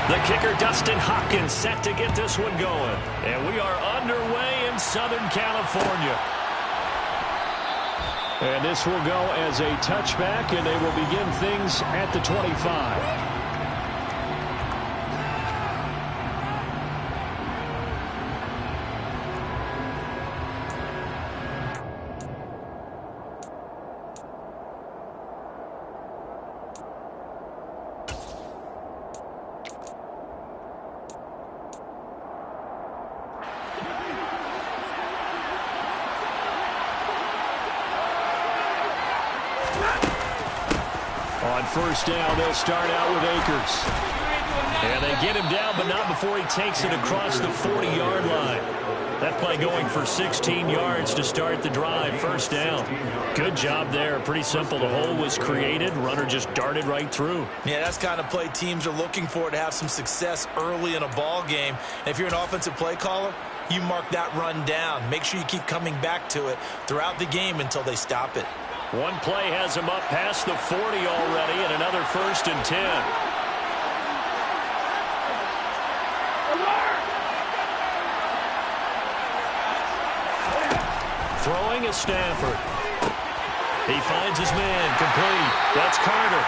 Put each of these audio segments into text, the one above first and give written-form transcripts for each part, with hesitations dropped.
The kicker, Dustin Hopkins, set to get this one going. And we are underway in Southern California. And this will go as a touchback, and they will begin things at the 25. On first down, they'll start out with Akers. And they get him down, but not before he takes it across the 40-yard line. That play going for 16 yards to start the drive. First down. Good job there. Pretty simple. The hole was created. Runner just darted right through. Yeah, that's the kind of play teams are looking for to have some success early in a ball game. And if you're an offensive play caller, you mark that run down. Make sure you keep coming back to it throughout the game until they stop it. One play has him up past the 40 already, and another 1st and 10. Throwing is Stafford. He finds his man, complete. That's Carter.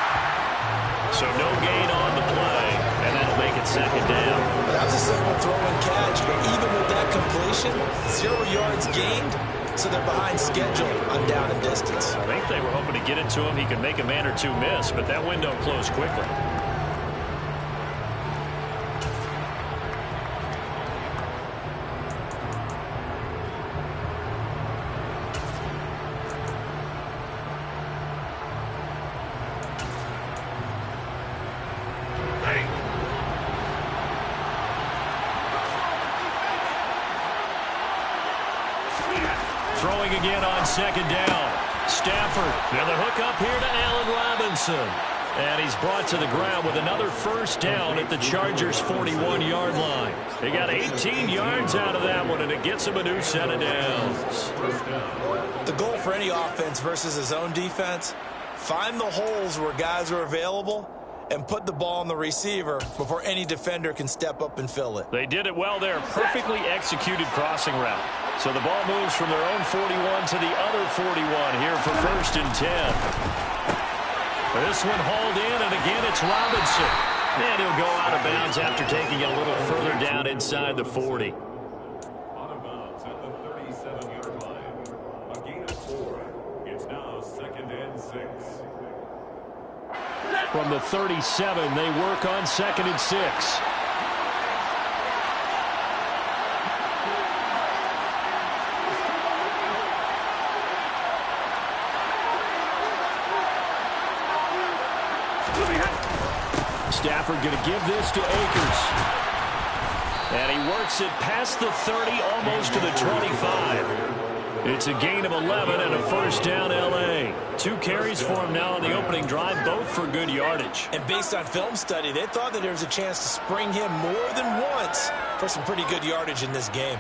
So no gain on the play, and that'll make it 2nd down. That was a simple throw and catch, but even with that completion, 0 yards gained. So they're behind schedule on down and distance. I think they were hoping to get it to him. He could make a man or two miss, but that window closed quickly. Throwing again on 2nd down. Stafford. And the hook up here to Allen Robinson. And he's brought to the ground with another 1st down at the Chargers' 41-yard line. They got 18 yards out of that one, and it gets him a new set of downs. The goal for any offense versus his own defense, find the holes where guys are available and put the ball on the receiver before any defender can step up and fill it. They did it well there. Perfectly executed crossing route. So the ball moves from their own 41 to the other 41 here for 1st and 10. This one hauled in, and again it's Robinson. And he'll go out of bounds after taking it a little further down inside the 40. Out of bounds at the 37-yard line. A gain of 4. It's now 2nd and 6. From the 37, they work on 2nd and 6. Stafford going to give this to Akers. And he works it past the 30, almost to the 25. It's a gain of 11 and a 1st down, L.A. 2 carries for him now on the opening drive, both for good yardage. And based on film study, they thought that there was a chance to spring him more than once for some pretty good yardage in this game.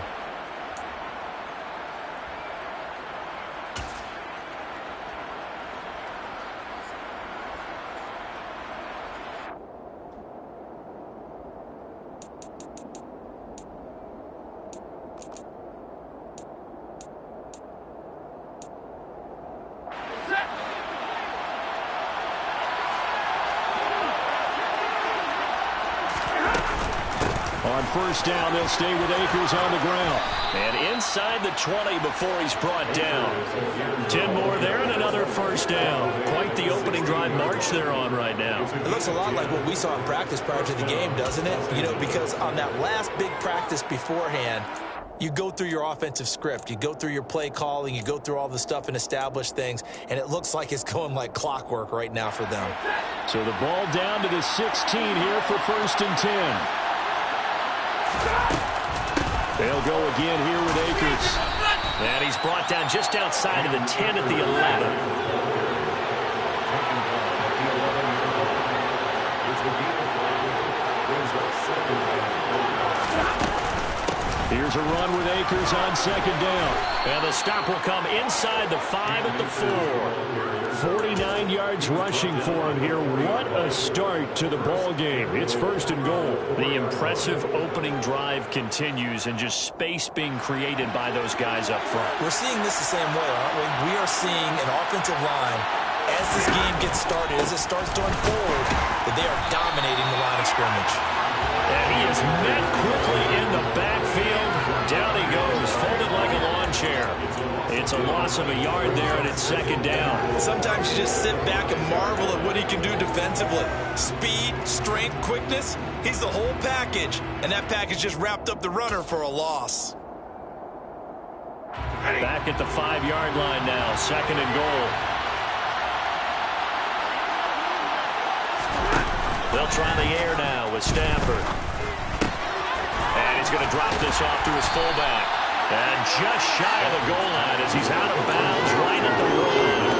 On 1st down, they'll stay with Akers on the ground. And inside the 20 before he's brought down. 10 more there and another 1st down. Quite the opening drive march they're on right now. It looks a lot like what we saw in practice prior to the game, doesn't it? You know, because on that last big practice beforehand, you go through your offensive script. You go through your play calling. You go through all the stuff and establish things. And it looks like it's going like clockwork right now for them. So the ball down to the 16 here for 1st and 10. They'll go again here with Akers. And he's brought down just outside of the 10 at the 11. Here's a run with Akers on second down. And the stop will come inside the 5 at the 4. 49 yards rushing for him here. What a start to the ball game. It's first and goal. The impressive opening drive continues, and just space being created by those guys up front. We're seeing this the same way, aren't we? We are seeing an offensive line, as this game gets started, as it starts to unfold, that they are dominating the line of scrimmage. And he is met quickly in the backfield. Down he goes, folded like a lawn chair. It's a loss of a yard there, and it's second down. Sometimes you just sit back and marvel at what he can do defensively. Speed, strength, quickness, he's the whole package. And that package just wrapped up the runner for a loss. Back at the 5-yard line now, second and goal. They'll try the air now with Stafford. And he's going to drop this off to his fullback. And just shy of the goal line as he's out of bounds right at the line.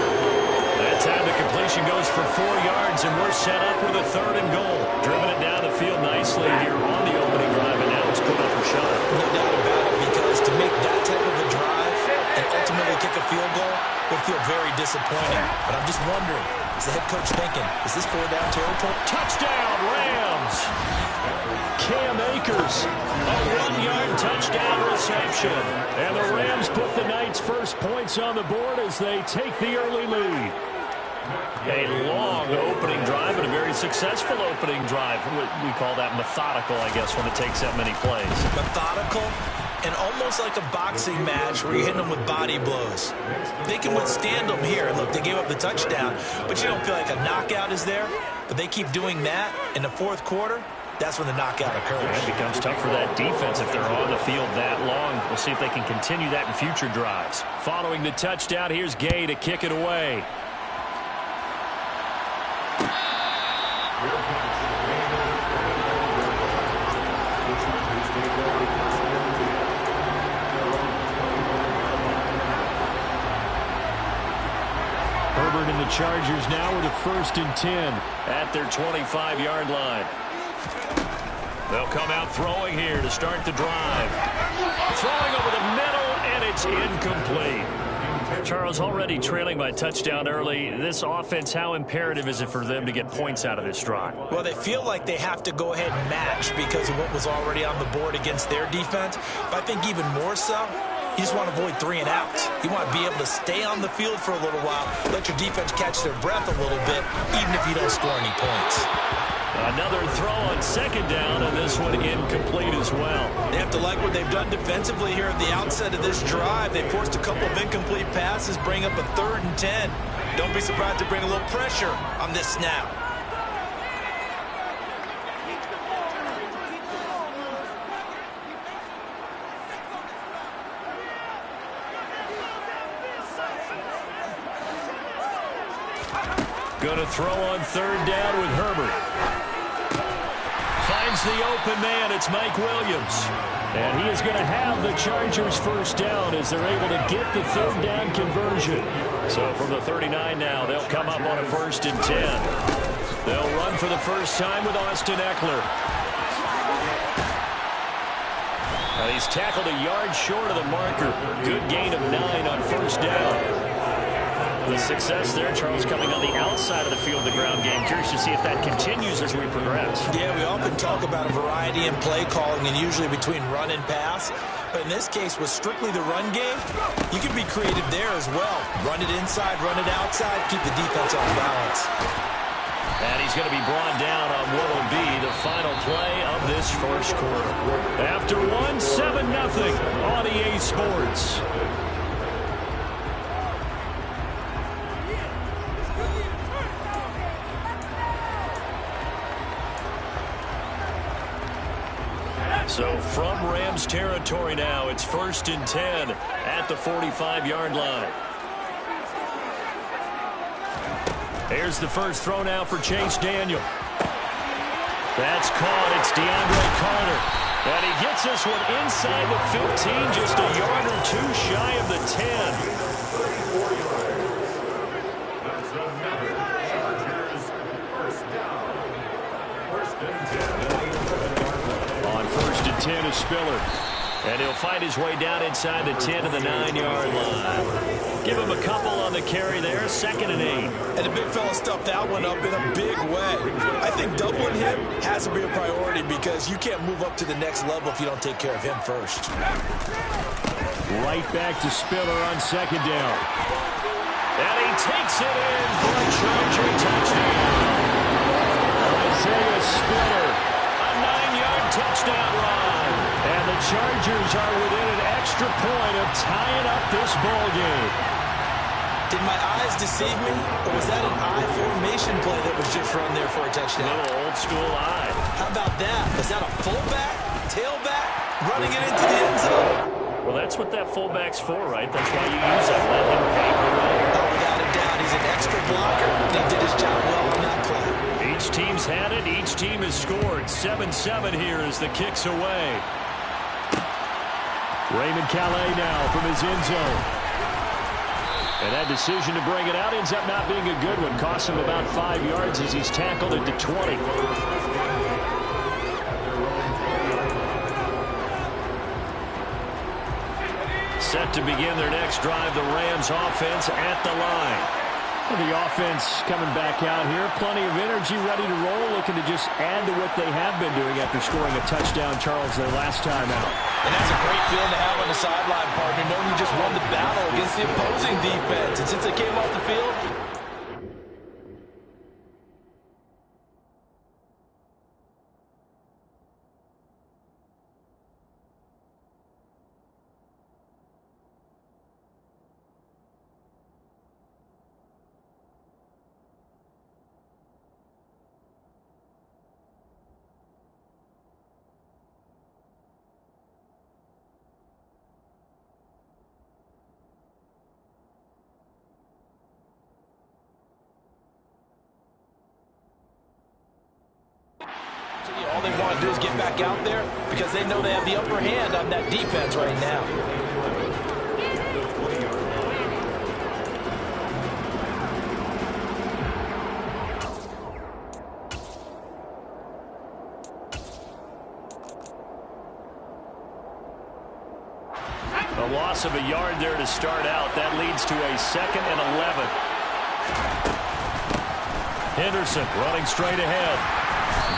That time the completion goes for 4 yards, and we're set up with a third and goal. Driven it down the field nicely here on the opening drive, and now it's put up or shot. No doubt about it, because to make that type of a drive and ultimately kick a field goal would feel very disappointing. But I'm just wondering, is the head coach thinking, is this 4-down territory? Touchdown, Rams! Cam Akers, a 1-yard touchdown reception. And the Rams put the night's first points on the board as they take the early lead. A long opening drive, but a very successful opening drive. We call that methodical, I guess, when it takes that many plays. Methodical and almost like a boxing match where you're hitting them with body blows. They can withstand them here. Look, they gave up the touchdown, but you don't feel like a knockout is there. But they keep doing that in the fourth quarter. That's when the knockout occurs. It becomes tough for that defense if they're on the field that long. We'll see if they can continue that in future drives. Following the touchdown, here's Gay to kick it away. Herbert and the Chargers now with a 1st and 10 at their 25-yard line. They'll come out throwing here to start the drive. Throwing over the middle, and it's incomplete. Charles, already trailing by touchdown early. This offense, how imperative is it for them to get points out of this drive? Well, they feel like they have to go ahead and match because of what was already on the board against their defense. But I think even more so, you just want to avoid 3 and outs. You want to be able to stay on the field for a little while, let your defense catch their breath a little bit, even if you don't score any points. Another throw on second down, and this one incomplete as well. They have to like what they've done defensively here at the outset of this drive. They forced a couple of incomplete passes, bring up a 3rd and 10. Don't be surprised to bring a little pressure on this snap. Going to throw on 3rd down with Herbert. Finds the open man. It's Mike Williams. And he is going to have the Chargers 1st down as they're able to get the 3rd down conversion. So from the 39 now, they'll come up on a 1st and 10. They'll run for the first time with Austin Eckler. Now he's tackled a yard short of the marker. Good gain of 9 on 1st down. The success there, Charles, coming on the outside of the field, the ground game. Curious to see if that continues as we progress. Yeah, we often talk about a variety in play calling and usually between run and pass. But in this case, with strictly the run game, you can be creative there as well. Run it inside, run it outside, keep the defense off balance. And he's going to be brought down on what will be the final play of this first quarter. After 7-0 on EA Sports. So from Rams territory now, it's 1st and 10 at the 45-yard line. Here's the first throw now for Chase Daniel. That's caught. It's DeAndre Carter. And he gets this one inside the 15, just a yard or 2 shy of the 10. On 1st and 10 is Spiller. And he'll find his way down inside the 10 to the 9-yard line. Give him a couple on the carry there, 2nd and 8. And the big fella stuffed that one up in a big way. I think doubling him has to be a priority because you can't move up to the next level if you don't take care of him first. Right back to Spiller on 2nd down. And he takes it in for a Charger touchdown. Isaiah Spiller, a 9-yard touchdown run. And the Chargers are within an extra point of tying up this ball game. Did my eyes deceive me, or was that an I formation play that was just run there for a touchdown? A little old school eye. How about that? Was that a fullback, tailback, running it into the end zone? Well, that's what that fullback's for, right? That's why you use it. Let him pave the way. Oh, without a doubt, he's an extra blocker. He did his job well on that play. Each team's had it. Each team has scored. 7-7 here as the kick's away. Raymond Calais now from his end zone. And that decision to bring it out ends up not being a good one. Costs him about 5 yards as he's tackled at the 20. Set to begin their next drive, the Rams offense at the line. Well, the offense coming back out here. Plenty of energy, ready to roll, looking to just add to what they have been doing after scoring a touchdown, Charles, their last time out. And that's a great feeling to have on the sideline, partner, knowing you just won the battle against the opposing defense. And since they came off the field, all they want to do is get back out there because they know they have the upper hand on that defense right now. A loss of a yard there to start out. That leads to a 2nd and 11. Henderson running straight ahead.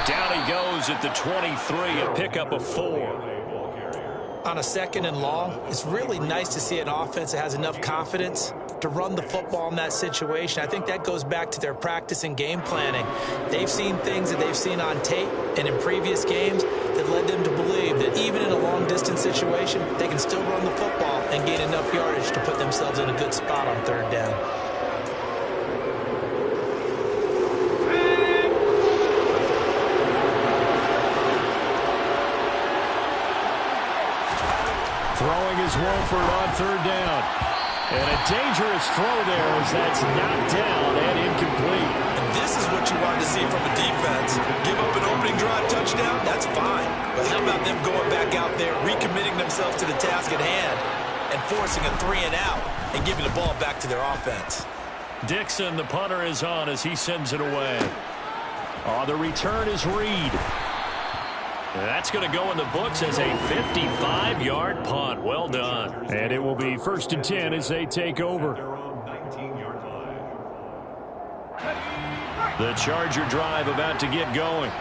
Down he goes at the 23, a pickup of 4. On a 2nd and long, it's really nice to see an offense that has enough confidence to run the football in that situation. I think that goes back to their practice and game planning. They've seen things that they've seen on tape and in previous games that led them to believe that even in a long-distance situation, they can still run the football and gain enough yardage to put themselves in a good spot on 3rd down. Throwing is Wolford on 3rd down. And a dangerous throw there as that's knocked down and incomplete. And this is what you wanted to see from a defense. Give up an opening drive touchdown, that's fine. But how about them going back out there, recommitting themselves to the task at hand, and forcing a 3 and out, and giving the ball back to their offense. Dixon, the punter, is on as he sends it away. The return is Reed. That's going to go in the books as a 55-yard punt. Well done. And it will be 1st and 10 as they take over. The Charger drive about to get going.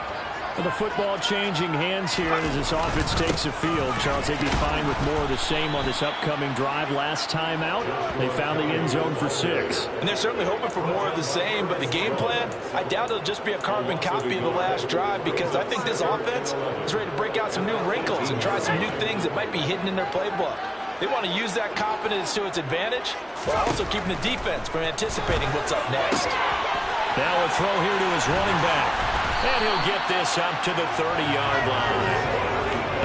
The football changing hands here as this offense takes the field. Charles, they'd be fine with more of the same on this upcoming drive. Last time out, they found the end zone for 6. And they're certainly hoping for more of the same, but the game plan, I doubt it'll just be a carbon copy of the last drive because I think this offense is ready to break out some new wrinkles and try some new things that might be hidden in their playbook. They want to use that confidence to its advantage while also keeping the defense from anticipating what's up next. Now a throw here to his running back. And he'll get this up to the 30-yard line.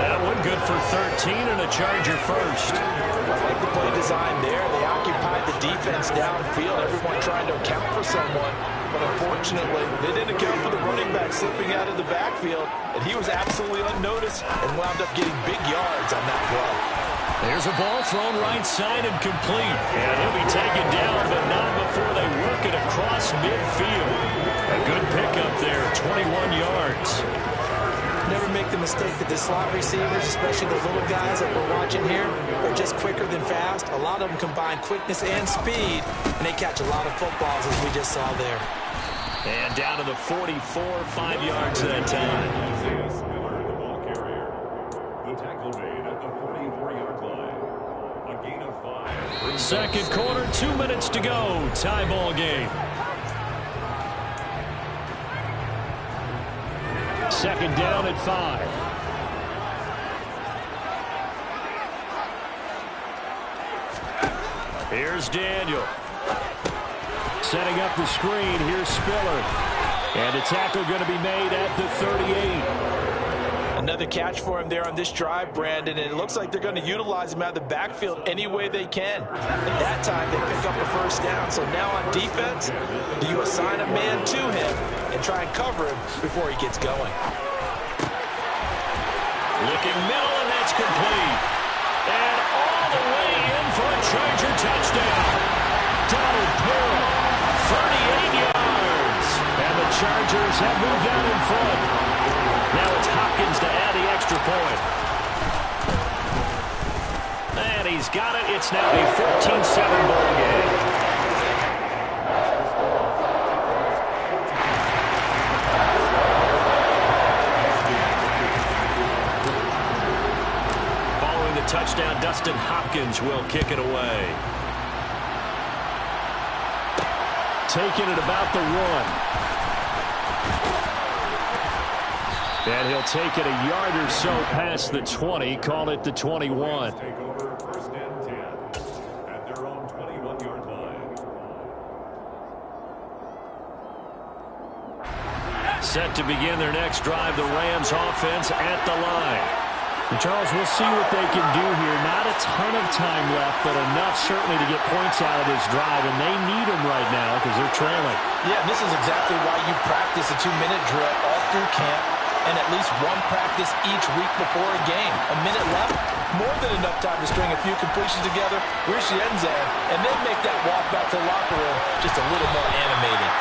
That one good for 13 and a Charger first. I like the play design there. They occupied the defense downfield, everyone trying to account for someone. But unfortunately, they didn't account for the running back slipping out of the backfield. And he was absolutely unnoticed and wound up getting big yards on that play. There's a ball thrown right side and complete. And he'll be taken down, but not before they work it across midfield. A good pickup there, 21 yards. Never make the mistake that the slot receivers, especially the little guys that we're watching here, are just quicker than fast. A lot of them combine quickness and speed, and they catch a lot of footballs, as we just saw there. And down to the 44, 5 yards that time. Isaiah Spiller, the ball carrier. The tackle made at the 44-yard line. A gain of 5. Second quarter, 2 minutes to go. Tie ball game. Second down at 5. Here's Daniel. Setting up the screen. Here's Spiller. And a tackle going to be made at the 38. Another catch for him there on this drive, Brandon, and it looks like they're going to utilize him out of the backfield any way they can. At that time, they pick up a first down. So now on defense, do you assign a man to him and try and cover him before he gets going? Looking middle, and that's complete. And all the way in for a Charger touchdown. Donald Parham, 38 yards. And the Chargers have moved out in front. Now it's Hopkins to add the extra point. And he's got it. It's now a 14-7 ball game. Following the touchdown, Dustin Hopkins will kick it away. Taking it about the 1. And he'll take it a yard or so past the 20, call it the 21. Take over first and 10 at their own 21-yard line. Set to begin their next drive, the Rams offense at the line. And Charles, we'll see what they can do here. Not a ton of time left, but enough certainly to get points out of this drive, and they need them right now because they're trailing. Yeah, this is exactly why you practice a 2-minute drill all through camp, and at least one practice each week before a game. A minute left, more than enough time to string a few completions together, reach the end zone, and then make that walk back to the locker room just a little more animated.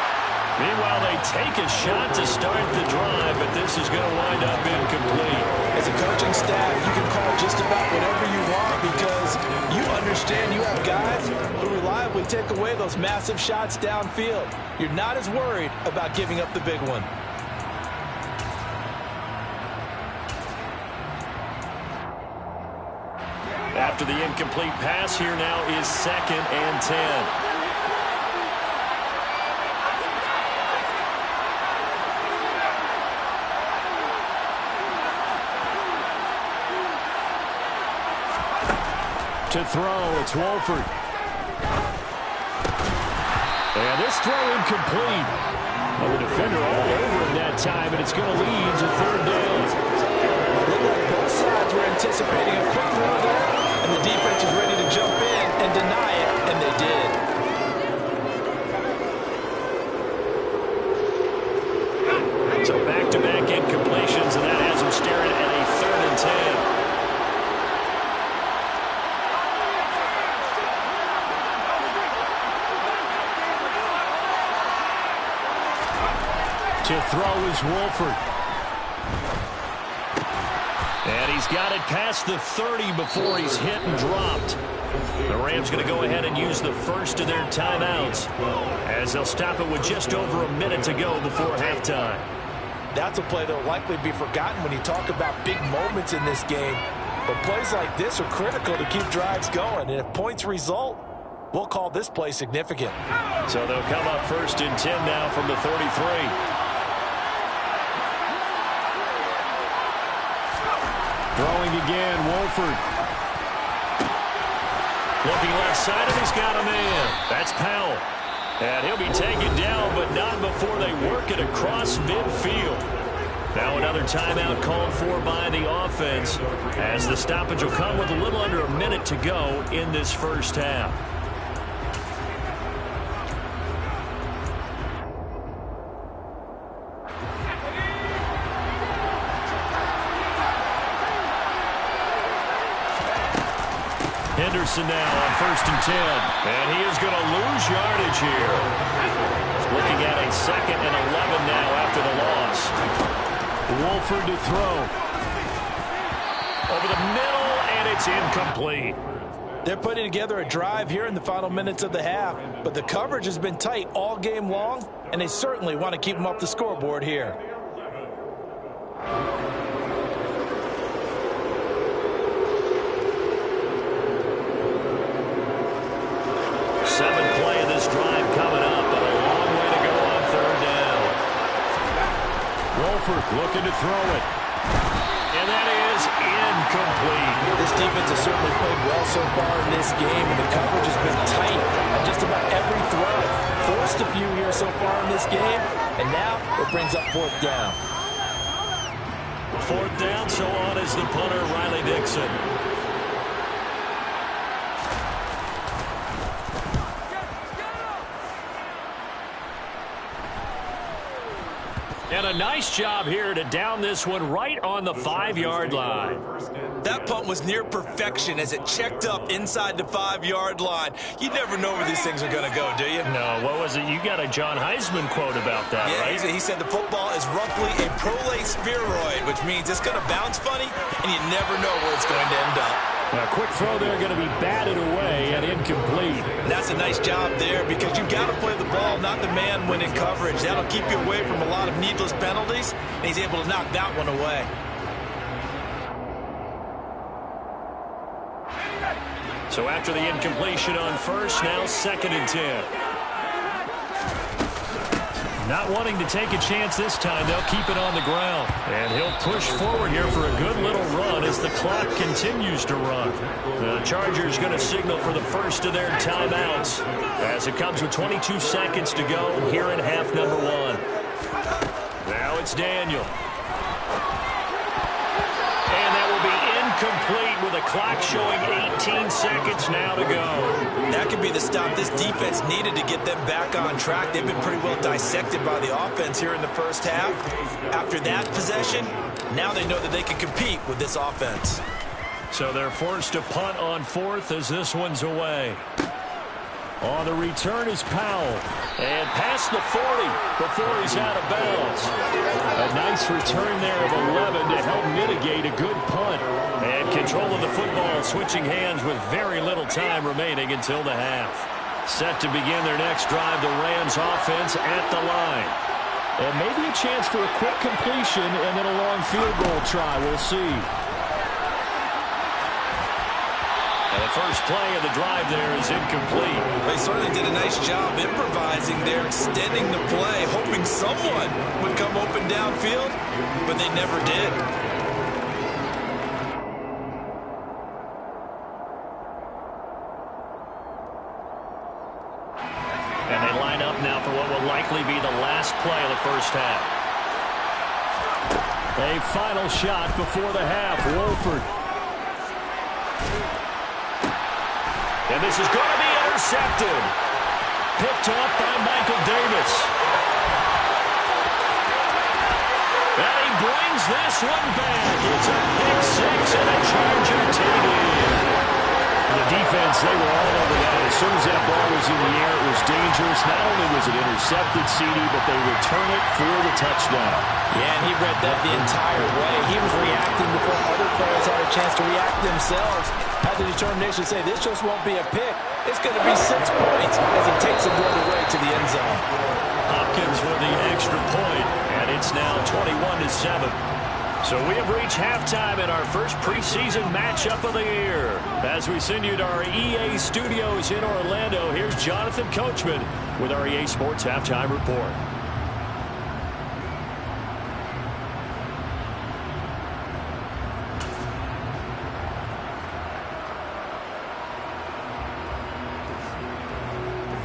Meanwhile, they take a shot to start the drive, but this is going to wind up incomplete. As a coaching staff, you can call just about whatever you want because you understand you have guys who reliably take away those massive shots downfield. You're not as worried about giving up the big one. After the incomplete pass, here now is 2nd and 10. To throw, it's Wolford. And this throw incomplete. Well, the defender all over him that time, and it's going to lead to 3rd down. Looked like both sides were anticipating a quick throw there, and the defense was ready to jump in and deny it, and they did. So back-to-back incompletions, and that has him staring at a 3rd and 10. To throw is Wolford. And he's got it past the 30 before he's hit and dropped. The Rams going to go ahead and use the first of their timeouts as they'll stop it with just over a minute to go before halftime. That's a play that will likely be forgotten when you talk about big moments in this game. But plays like this are critical to keep drives going. And if points result, we'll call this play significant. So they'll come up 1st and 10 now from the 33. Throwing again, Wolford. Looking left side, and he's got a man. That's Powell. And he'll be taken down, but not before they work it across midfield. Now another timeout called for by the offense, as the stoppage will come with a little under a minute to go in this first half. Henderson now on 1st and 10. And he is going to lose yardage here. Looking at a 2nd and 11 now after the loss. Wolford to throw. Over the middle, and it's incomplete. They're putting together a drive here in the final minutes of the half, but the coverage has been tight all game long, and they certainly want to keep them off the scoreboard here. Seventh play of this drive coming up, but a long way to go on third down. Wolford looking to throw it. And that is incomplete. This defense has certainly played well so far in this game, and the coverage has been tight on just about every throw. Forced a few here so far in this game, and now it brings up fourth down. Fourth down, so on is the punter, Riley Dixon. And a nice job here to down this one right on the 5-yard line. That punt was near perfection as it checked up inside the 5-yard line. You never know where these things are going to go, do you? No, what was it? You got a John Heisman quote about that, right? Yeah, he said the football is roughly a prolate spheroid, which means it's going to bounce funny, and you never know where it's going to end up. A quick throw there going to be batted away and incomplete. And that's a nice job there because you've got to play the ball, not the man when in coverage. That'll keep you away from a lot of needless penalties, and he's able to knock that one away. So after the incompletion on first, now 2nd and 10. Not wanting to take a chance this time, they'll keep it on the ground. And he'll push forward here for a good little run as the clock continues to run. The Chargers going to signal for the first of their timeouts as it comes with 22 seconds to go here in half number 1. Now it's Daniel. And that will be incomplete with a clock showing 18 seconds now to go. That could be the stop this defense needed to get them back on track. They've been pretty well dissected by the offense here in the first half. After that possession, now they know that they can compete with this offense. So they're forced to punt on 4th as this one's away. On the return is Powell. And past the 40 before he's out of bounds. A nice return there of 11 to help mitigate a good punt. And control of the football switching hands with very little time remaining until the half. Set to begin their next drive, the Rams offense at the line. And maybe a chance for a quick completion and then a long field goal try. We'll see. And the first play of the drive there is incomplete. They certainly did a nice job improvising there, extending the play, hoping someone would come open downfield, but they never did. And they line up now for what will likely be the last play of the first half. A final shot before the half. Wolford. And this is going to be intercepted. Picked off by Michael Davis. And he brings this one back. It's a pick six and a Charger TD. The defense, they were all over that. As soon as that ball was in the air, it was dangerous. Not only was it intercepted, CD, but they return it for the touchdown. Yeah, and he read that the entire way. He was reacting before other players had a chance to react themselves. Had the determination to say, this just won't be a pick. It's going to be 6 points as he takes it right away to the end zone. Hopkins with the extra point, and it's now 21-7. So we have reached halftime in our first preseason matchup of the year. As we send you to our EA studios in Orlando, here's Jonathan Coachman with our EA Sports Halftime Report.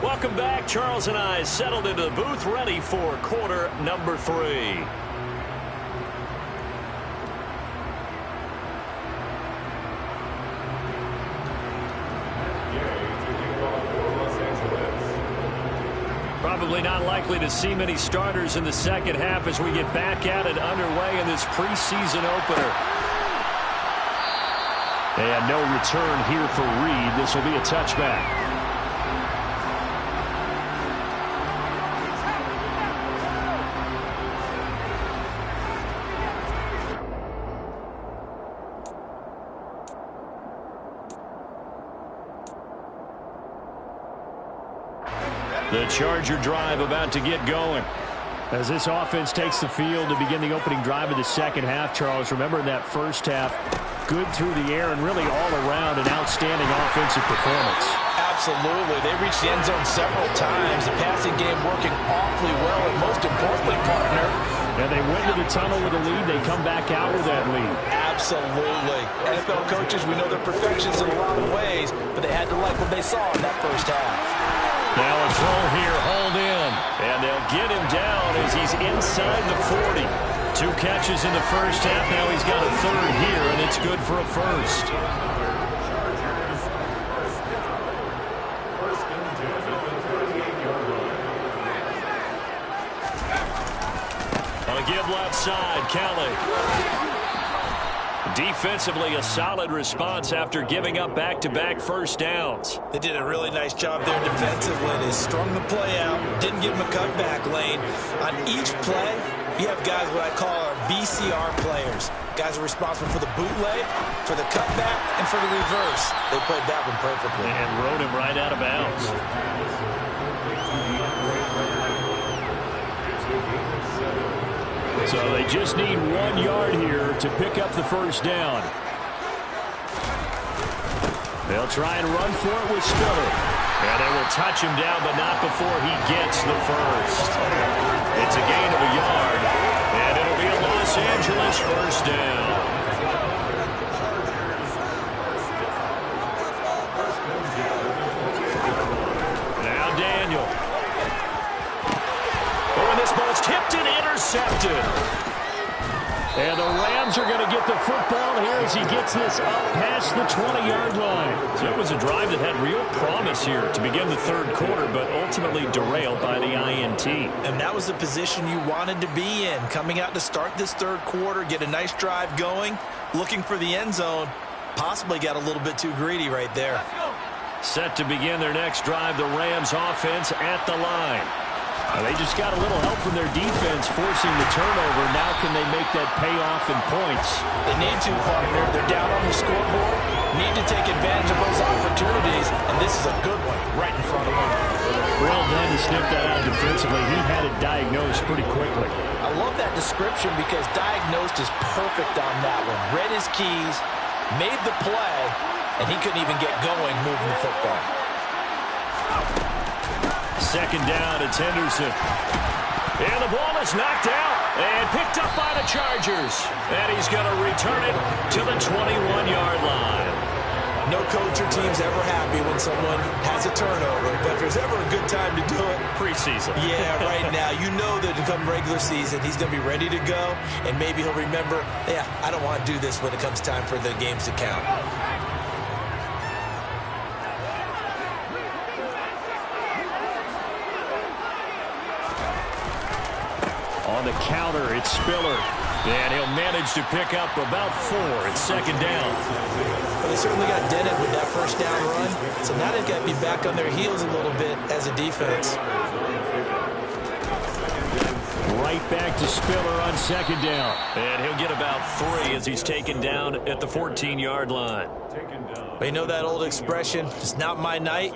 Welcome back. Charles and I settled into the booth ready for quarter number 3. Probably not likely to see many starters in the second half as we get back at it underway in this preseason opener. And no return here for Reed. This will be a touchback. The Charger drive about to get going. As this offense takes the field to begin the opening drive of the second half, Charles, remember in that first half, good through the air and really all around an outstanding offensive performance. Absolutely. They reached the end zone several times. The passing game working awfully well, and most importantly, partner, And they went to the tunnel with a lead. They come back out with that lead. absolutely. NFL coaches, we know they're perfections in a lot of ways, but they had to like what they saw in that first half. Now a throw here, hauled in. And they'll get him down as he's inside the 40. 2 catches in the first half. Now he's got a third here, and it's good for a first. On a give left side, Kelly. Defensively, a solid response after giving up back-to-back first downs. They did a really nice job there defensively. They strung the play out, didn't give him a cutback lane. On each play, you have guys what I call our BCR players. Guys are responsible for the bootleg, for the cutback, and for the reverse. They played that one perfectly. And rode him right out of bounds. So they just need 1 yard here to pick up the first down. They'll try and run for it with Spiller. And they will touch him down, but not before he gets the first. It's a gain of a yard, and it'll be a Los Angeles first down. Now Daniel. Oh, and this ball's tipped and intercepted. And the Rams are going to get the football here as he gets this up past the 20-yard line. So it was a drive that had real promise here to begin the third quarter, but ultimately derailed by the INT. And that was the position you wanted to be in. Coming out to start this third quarter, get a nice drive going, looking for the end zone. Possibly got a little bit too greedy right there. Set to begin their next drive, the Rams offense at the line. They just got a little help from their defense forcing the turnover. Now can they make that pay off in points? They need to, partner. They're down on the scoreboard. Need to take advantage of those opportunities, and this is a good one right in front of them. Well done to sniff that out defensively. He had it diagnosed pretty quickly. I love that description because diagnosed is perfect on that one. Read his keys, made the play, and he couldn't even get going moving the football. Second down, it's Henderson. And the ball is knocked out and picked up by the Chargers. And he's going to return it to the 21-yard line. No coach or team's ever happy when someone has a turnover, but if there's ever a good time to do it, preseason. Yeah, right now. You know that come regular season, he's going to be ready to go, and maybe he'll remember, yeah, I don't want to do this when it comes time for the games to count. On the counter, it's Spiller. And he'll manage to pick up about 4. It's second down. Well, they certainly got dented with that first down run, so now they've got to be back on their heels a little bit as a defense. Right back to Spiller on second down. And he'll get about 3 as he's taken down at the 14-yard line. But you know that old expression, it's not my night?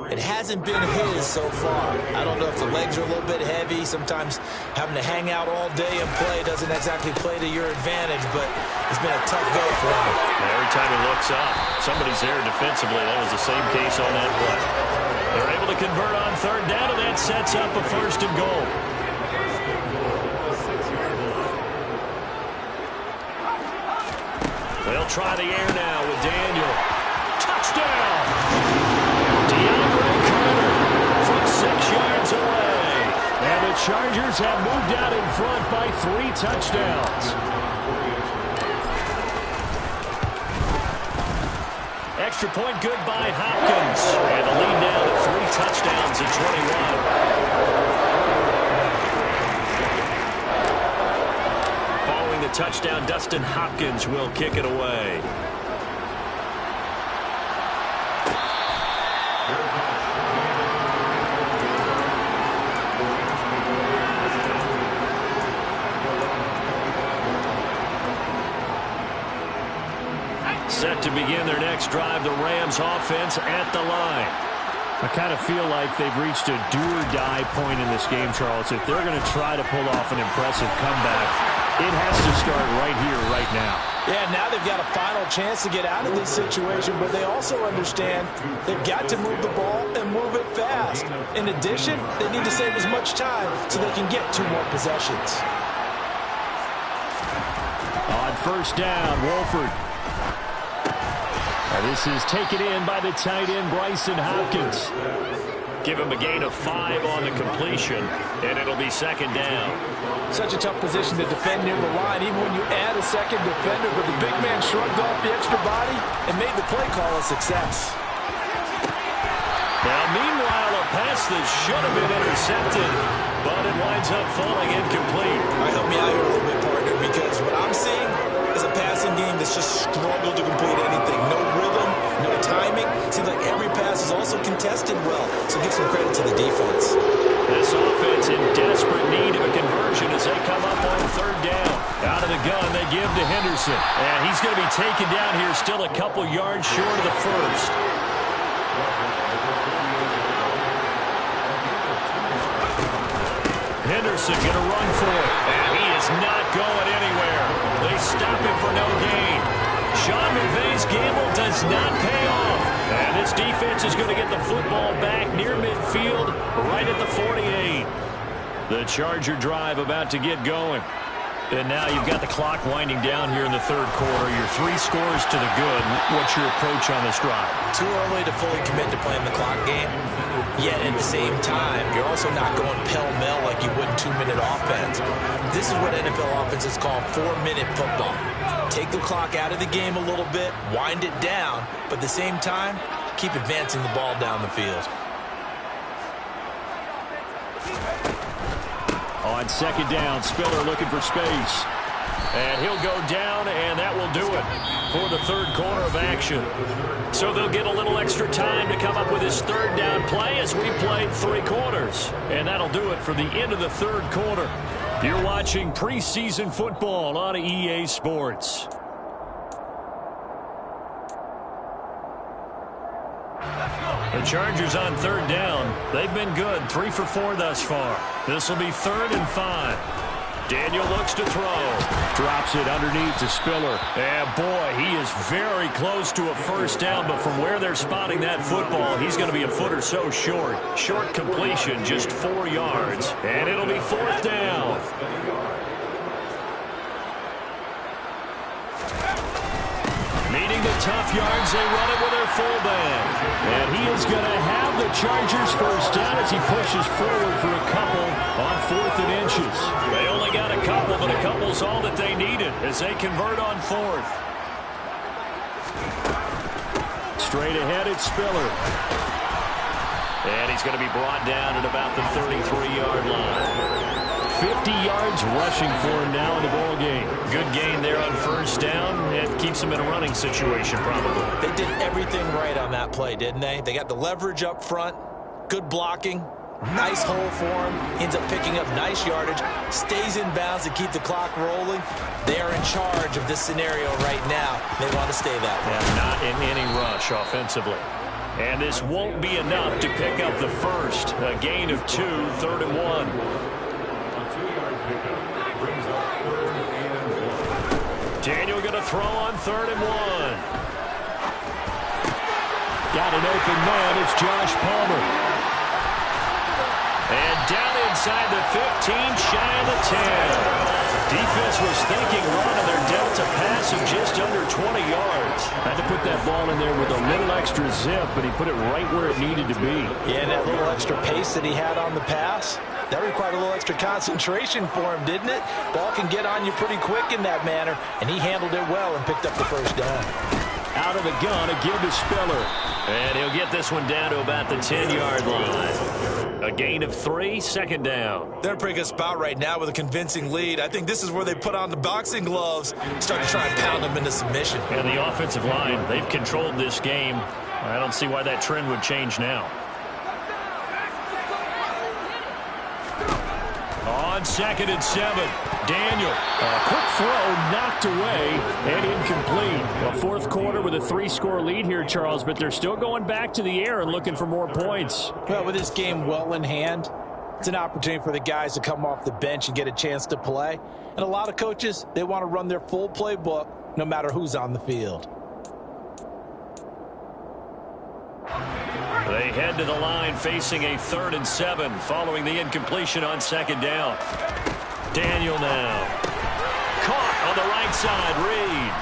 It hasn't been his so far. I don't know if the legs are a little bit heavy. Sometimes having to hang out all day and play doesn't exactly play to your advantage, but it's been a tough go for him. Every time he looks up, somebody's there defensively. That was the same case on that play. They're able to convert on third down, and that sets up a first and goal. They'll try the air now with Daniel. Touchdown! DeAndre Carter from 6 yards away. And the Chargers have moved out in front by 3 touchdowns. Extra point good by Hopkins. And the lead now to 3 touchdowns at 21. Following the touchdown, Dustin Hopkins will kick it away. Set to begin their next drive, the Rams offense at the line. I kind of feel like they've reached a do-or-die point in this game, Charles. If they're going to try to pull off an impressive comeback, it has to start right here, right now. Yeah, now they've got a final chance to get out of this situation, but they also understand they've got to move the ball and move it fast. In addition, they need to save as much time so they can get 2 more possessions. On first down, Wolford. This is taken in by the tight end, Bryson Hopkins. Give him a gain of 5 on the completion, and it'll be second down. Such a tough position to defend near the line, even when you add a second defender, but the big man shrugged off the extra body and made the play call a success. Now, meanwhile, a pass that should have been intercepted, but it winds up falling incomplete. All right, help me out here a little bit, partner, because what I'm seeing is a passing game that's just struggled to complete anything. No rhythm, no timing. Seems like every pass is also contested well, so give some credit to the defense. This offense in desperate need of a conversion as they come up on third down. Out of the gun, they give to Henderson. And he's going to be taken down here still a couple yards short of the first. Henderson going to run for it. And he is not going anywhere. They stop him for no gain. Sean McVay's gamble does not pay off. And this defense is going to get the football back near midfield, right at the 48. The Charger drive about to get going. And now you've got the clock winding down here in the third quarter. You're 3 scores to the good. What's your approach on this drive? Too early to fully commit to playing the clock game. Yet at the same time, you're also not going pell-mell like you would in 2-minute offense. This is what NFL offenses call 4-minute football. Take the clock out of the game a little bit, wind it down, but at the same time, keep advancing the ball down the field. On second down, Spiller looking for space. And he'll go down, and that will do it for the third quarter of action. So they'll get a little extra time to come up with his third down play as we played 3 quarters. And that'll do it for the end of the third quarter. You're watching preseason football on EA Sports. The Chargers on third down. They've been good, 3 for 4 thus far. This will be 3rd and 5. Daniel looks to throw. Drops it underneath to Spiller. And boy, he is very close to a first down, but from where they're spotting that football, he's going to be a foot or so short. Short completion, just 4 yards. And it'll be 4th down. Meeting the tough yards, they run it with their fullback. And he is going to have the Chargers first down as he pushes forward for a couple on 4th and inches. They only got a couple, but a couple's all that they needed as they convert on 4th. Straight ahead, it's Spiller. And he's going to be brought down at about the 33-yard line. 50 yards rushing for him now in the ball game. Good gain there on first down. It keeps him in a running situation, probably. They did everything right on that play, didn't they? They got the leverage up front, good blocking, nice hole for him. He ends up picking up nice yardage, stays in bounds to keep the clock rolling. They are in charge of this scenario right now. They want to stay that way. And not in any rush offensively. And this won't be enough to pick up the first. A gain of 2, 3rd and 1. Daniel going to throw on 3rd and 1. Got an open man. It's Josh Palmer. And down inside the 15, shy of the 10. Defense was thinking run, and they're dealt a pass of just under 20 yards. Had to put that ball in there with a little extra zip, but he put it right where it needed to be. Yeah, and that little extra pace that he had on the pass, that required a little extra concentration for him, didn't it? Ball can get on you pretty quick in that manner, and he handled it well and picked up the first down. Out of the gun, a give to Spiller. And he'll get this one down to about the 10-yard line. A gain of 3, 2nd down. They're in a pretty good spot right now with a convincing lead. I think this is where they put on the boxing gloves, start to try and pound them into submission. And the offensive line, they've controlled this game. I don't see why that trend would change now. On on 2nd and 7. Daniel. A quick throw knocked away and incomplete. A fourth quarter with a 3-score lead here, Charles, but they're still going back to the air and looking for more points. Well, with this game well in hand, it's an opportunity for the guys to come off the bench and get a chance to play. And a lot of coaches, they want to run their full playbook no matter who's on the field. They head to the line facing a 3rd and 7 following the incompletion on 2nd down. Daniel now. Caught on the right side, Reed.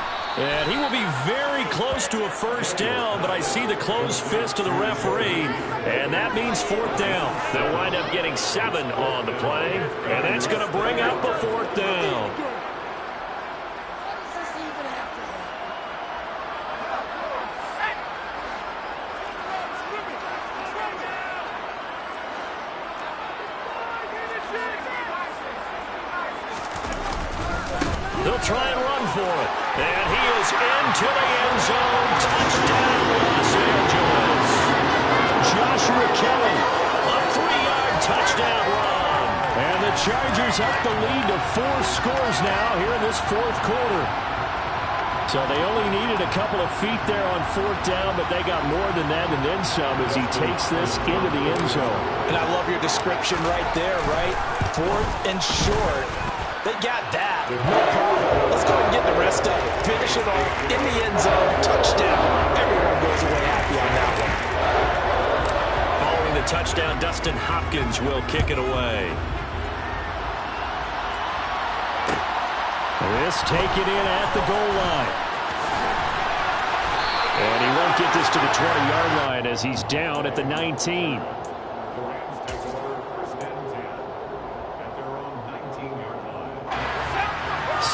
And he will be very close to a 1st down, but I see the closed fist of the referee, and that means 4th down. They'll wind up getting 7 on the play, and that's going to bring up a 4th down. They'll try and run for it. And he is into the end zone. Touchdown, Los Angeles. Joshua Kelly, a 3-yard touchdown run. And the Chargers up the lead to 4 scores now here in this 4th quarter. So they only needed a couple of feet there on 4th down, but they got more than that and then some as he takes this into the end zone. And I love your description right there, right? 4th and short. They got that. No problem. Let's go ahead and get the rest of it. Finish it off in the end zone. Touchdown. Everyone goes away happy on that one. Following the touchdown, Dustin Hopkins will kick it away. This taken in at the goal line. And he won't get this to the 20-yard line as he's down at the 19.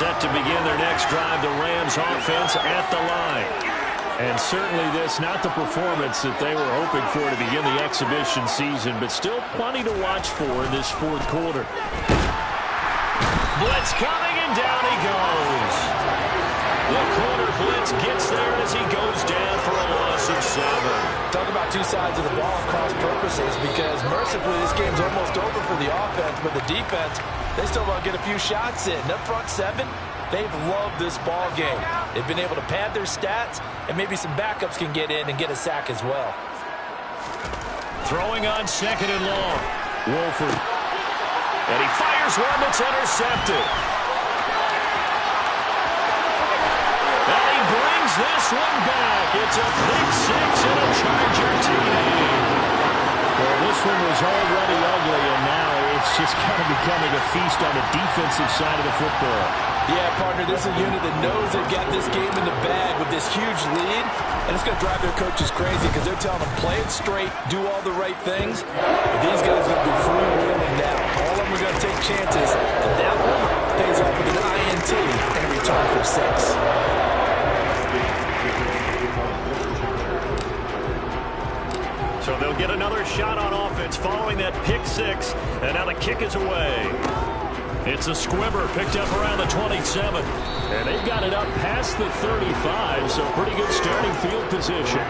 Set to begin their next drive, the Rams offense at the line. And certainly this, not the performance that they were hoping for to begin the exhibition season, but still plenty to watch for in this 4th quarter. Blitz coming, and down he goes. The corner blitz gets there as he goes down for a loss of 7. Talk about two sides of the ball cross purposes, because mercifully this game's almost over for the offense, but the defense, they still want to get a few shots in. Up front 7, they've loved this ball game. They've been able to pad their stats, and maybe some backups can get in and get a sack as well. Throwing on 2nd and long. Wolford. And he fires one that's intercepted. And he brings this one back. It's a pick 6 and a Charger TD. Well, this one was already ugly, and now it's just kind of becoming a feast on the defensive side of the football. Yeah, partner, this is a unit that knows they've got this game in the bag with this huge lead, and it's going to drive their coaches crazy because they're telling them, play it straight, do all the right things. But these guys are going to be freewheeling now. All of them are going to take chances, and that one pays off with an INT and a return for 6. So they'll get another shot on offense following that pick 6, and now the kick is away. It's a squibber picked up around the 27. And they've got it up past the 35, so pretty good starting field position.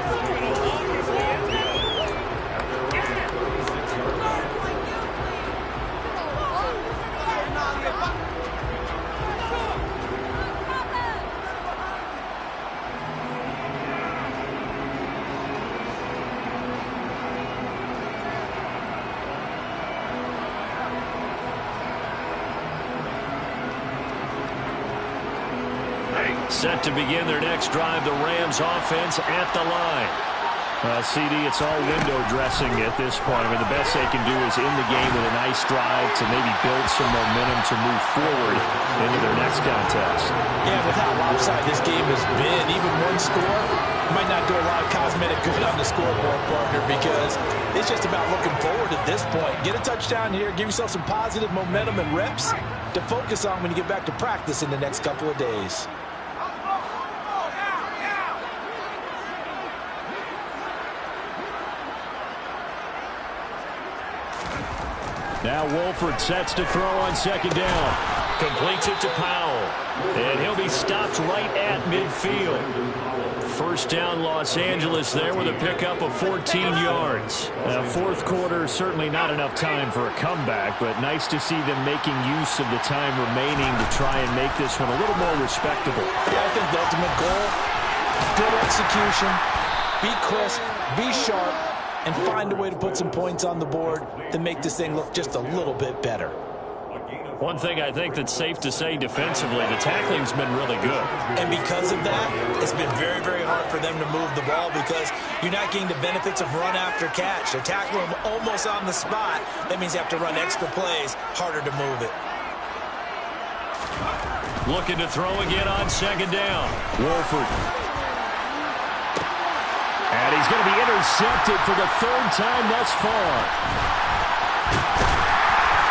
Set to begin their next drive, the Rams offense at the line. CD, it's all window dressing at this point. I mean, the best they can do is in the game with a nice drive to maybe build some momentum to move forward into their next contest. Yeah, with how lopsided this game has been, even one score might not do a lot of cosmetic good on the scoreboard, partner, because it's just about looking forward at this point. Get a touchdown here, give yourself some positive momentum and reps to focus on when you get back to practice in the next couple of days. Now Wolford sets to throw on 2nd down. Completes it to Powell. And he'll be stopped right at midfield. First down, Los Angeles there with a pickup of 14 yards. Fourth quarter, certainly not enough time for a comeback, but nice to see them making use of the time remaining to try and make this one a little more respectable. Yeah, I think the ultimate goal, good execution, be crisp, be sharp, and find a way to put some points on the board to make this thing look just a little bit better. One thing I think that's safe to say defensively, the tackling's been really good. And because of that, it's been very, very hard for them to move the ball because you're not getting the benefits of run after catch. They're tackling them almost on the spot. That means you have to run extra plays, harder to move it. Looking to throw again on second down. Wolford. And he's going to be intercepted for the third time thus far.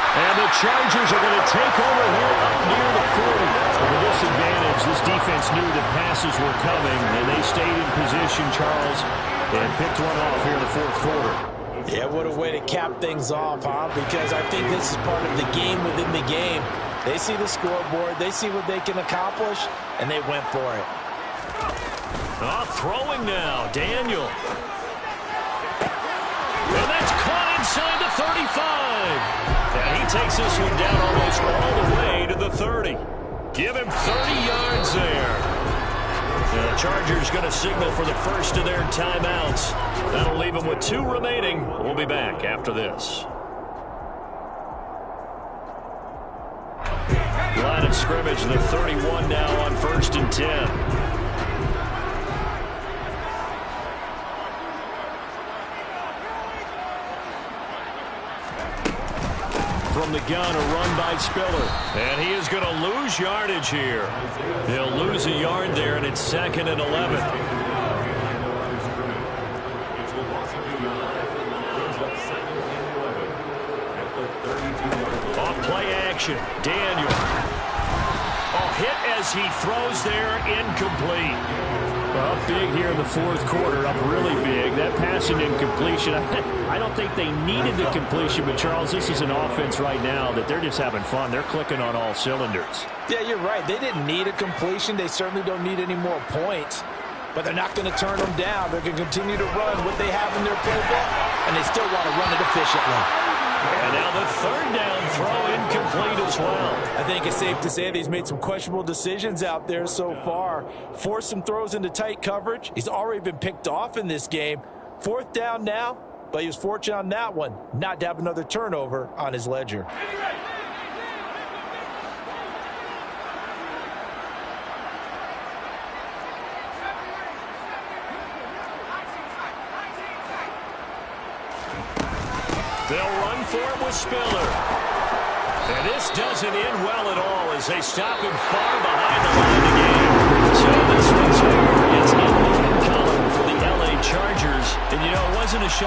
And the Chargers are going to take over here up near the 40. With this advantage, this defense knew that passes were coming, and they stayed in position, Charles, and picked one off here in the fourth quarter. Yeah, what a way to cap things off, huh? Because I think this is part of the game within the game. They see the scoreboard, they see what they can accomplish, and they went for it. Throwing now, Daniel. And that's caught inside the 35. And he takes this one down almost all the way to the 30. Give him 30 yards there. The Chargers going to signal for the first of their timeouts. That'll leave them with 2 remaining. We'll be back after this. Line of scrimmage, the 31 now on 1st and 10. From the gun, a run by Spiller. And he is going to lose yardage here. He'll lose a yard there, and it's 2nd and 11. Off play action. Daniel. Hit as he throws there, incomplete. Well, big here in the fourth quarter, up really big. That passing incompletion, I don't think they needed the completion, but Charles, this is an offense right now that they're just having fun. They're clicking on all cylinders. Yeah, you're right. They didn't need a completion. They certainly don't need any more points, but they're not going to turn them down. They're going to continue to run what they have in their playbook, and they still want to run it efficiently. And now the 3rd down throw incomplete as well. I think it's safe to say that he's made some questionable decisions out there so far. Forced some throws into tight coverage. He's already been picked off in this game. 4th down now, but he was fortunate on that one not to have another turnover on his ledger. They'll run for it with Spiller. And this doesn't end well at all as they stop him far behind the line of game. So this one's over. It's in the column for the LA Chargers. And, you know, it wasn't a shot.